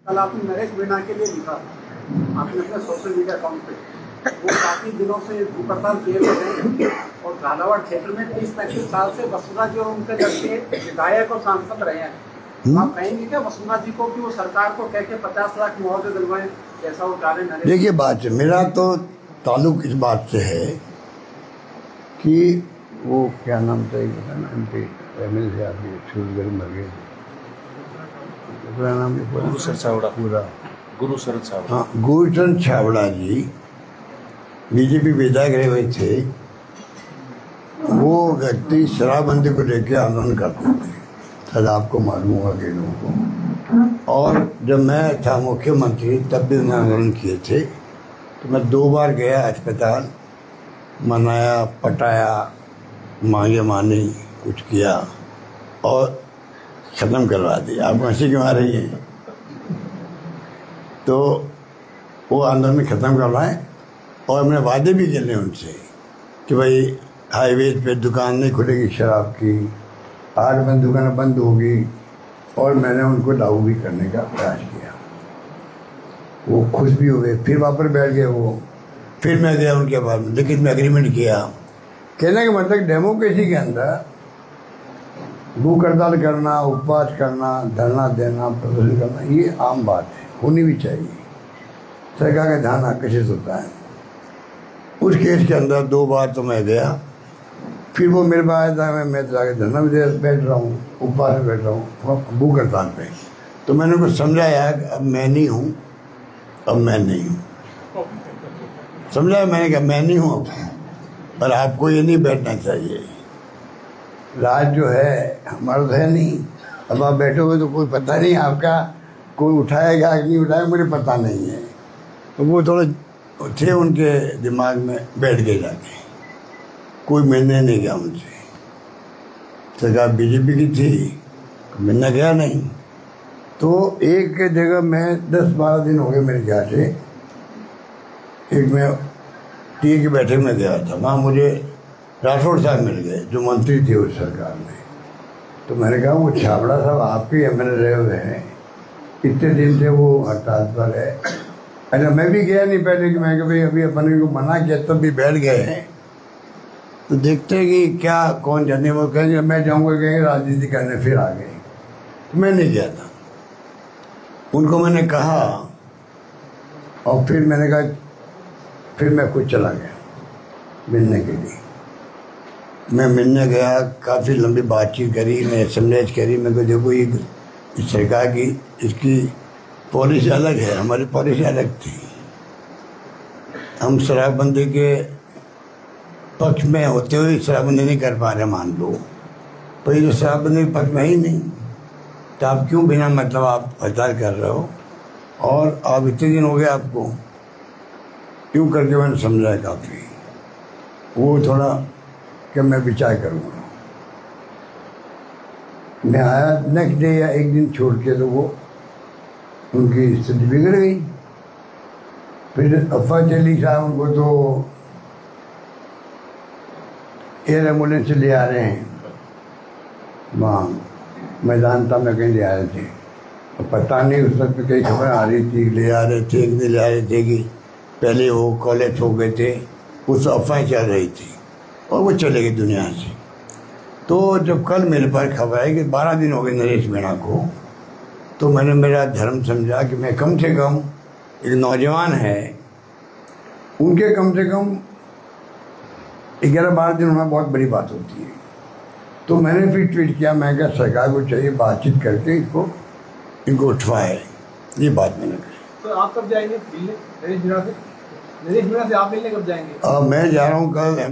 कल आपने नरेश मीणा के लिए लिखा, आपने अपने सोशल मीडिया अकाउंट पे, वो काफी दिनों से भूख हड़ताल किए हुए हैं और झालावाड़ क्षेत्र में 30-35 साल से वसुंधरा जी और उनके लड़के विधायक और सांसद रहे हैं। आप कहेंगे क्या वसुंधरा जी को कि वो सरकार को कह के 50 लाख मुआवजे दिलवाएं जैसा वो चाह रहे हैं? देखिए, बात मेरा तो ताल्लुक इस बात से है कि वो क्या नाम था MP MLA आदमी छत्तीसगढ़ मर गए, नाम गुरुशरण छाबड़ा। पूरा गुरुशरण छाबड़ा। हाँ, गुरुशरण छाबड़ा जी बीजेपी विधायक रहे हुए थे। वो व्यक्ति शराबबंदी को लेकर आंदोलन करते थे, शायद आपको मालूम होगा कि लोगों को। और जब मैं था मुख्यमंत्री तब भी उन्होंने आंदोलन किए थे, तो मैं 2 बार गया अस्पताल, मनाया, पटाया, मांगे मानी, कुछ किया और ख़त्म करवा दिया। आप हंसी क्यों आ रही है? तो वो आंदोलन ख़त्म करवाएं और हमने वादे भी किए उनसे कि भाई हाईवे पे दुकान नहीं खुलेगी शराब की, 8 बजे दुकानें बंद होगी। और मैंने उनको लागू भी करने का प्रयास किया। वो खुश भी हुए, फिर वापस बैठ गए वो। फिर मैं गया उनके पास, लेकिन मैं एग्रीमेंट किया। कहने का मतलब डेमोक्रेसी के अंदर भूख हड़ताल करना, उपवास करना, धरना देना, प्रदर्शन करना, ये आम बात है, होनी भी चाहिए। सरकार का ध्यान आकर्षित होता है। उस केस के अंदर 2 बार तो मैं गया, फिर वो मेरे पास आया था, मैं तो आगे धरना भी बैठ रहा हूँ, उपवास में बैठ रहा हूँ भूख हड़ताल पे। तो मैंने उनको समझाया कि अब मैं नहीं हूँ, अब मैं नहीं हूँ। समझाया मैंने, कहा मैं नहीं हूँ अब, पर आपको ये नहीं बैठना चाहिए। राज जो है हमारा तो है नहीं, अब आप बैठोगे तो कोई पता नहीं आपका, कोई उठाएगा कि नहीं उठाएगा मुझे पता नहीं है। तो वो थोड़े थे उनके दिमाग में, बैठ गए जाके, कोई मिलने नहीं गया उनसे। सरकार बीजेपी की थी, मिलने गया नहीं। तो एक जगह मैं 10-12 दिन हो गए मेरे ख्याल से, एक मैं टी के बैठक में गया था, वहाँ मुझे राठौड़ साहब मिल गए जो मंत्री थे उस सरकार में। तो मैंने कहा वो छाबड़ा साहब आपके MLA रहे हुए हैं, इतने दिन से वो हड़ताल पर है। अच्छा, मैं भी गया नहीं पहले कि मैं भाई अभी अपने को मना किया, तब भी बैठ गए हैं। तो देखते हैं कि क्या कौन जाने। वो कहेंगे मैं जाऊँगा, कहेंगे राजनीति करने, फिर आ गए। तो मैं नहीं गया था, उनको मैंने कहा और फिर मैंने कहा, फिर मैं खुद चला गया मिलने के लिए। मैं मिलने गया, काफ़ी लंबी बातचीत करी, मैं समझाइश करी। मैं को देखो ये सरकार की इसकी पॉलिसी अलग है, हमारी पॉलिसी अलग थी। हम शराबबंदी के पक्ष में होते हुए शराबबंदी नहीं कर पा रहे, मान लो। पर ये जो शराबबंदी के पक्ष में ही नहीं, तो आप क्यों बिना मतलब आप हड़ताल कर रहे हो? और आप इतने दिन हो गए आपको, क्यों करके मैंने समझा काफ़ी। वो थोड़ा कि मैं विचार करूँगा। मैं आया नेक्स्ट डे या एक दिन छोड़ के, तो वो उनकी स्थिति बिगड़ गई। फिर अफवाह चली साहब उनको तो एयर एम्बुलेंस से ले आ रहे हैं, वहाँ मैदान था में कहीं ले आ रहे थे। तो पता नहीं उस वक्त कई खबर आ रही थी, ले आ रहे थे, एक दिन ले आ रहे थे कि पहले वो कॉलेज हो गए थे, उस अफवाह चल रही थी और वो चले गए दुनिया से। तो जब कल मेरे पास खबर आई कि 12 दिन हो गए नरेश मीणा को, तो मैंने मेरा धर्म समझा कि मैं कम से कम, एक नौजवान है, उनके कम से कम 11-12 दिन होना बहुत बड़ी बात होती है। तो मैंने फिर ट्वीट किया, मैं क्या सरकार को चाहिए बातचीत करके इनको उठवाए, ये बात मैंने कही। तो आप कब जाएंगे मिलने नरेश मीणा से? नरेश मीणा से आप मिलने कब जाएंगे? मैं जा रहा हूँ कल।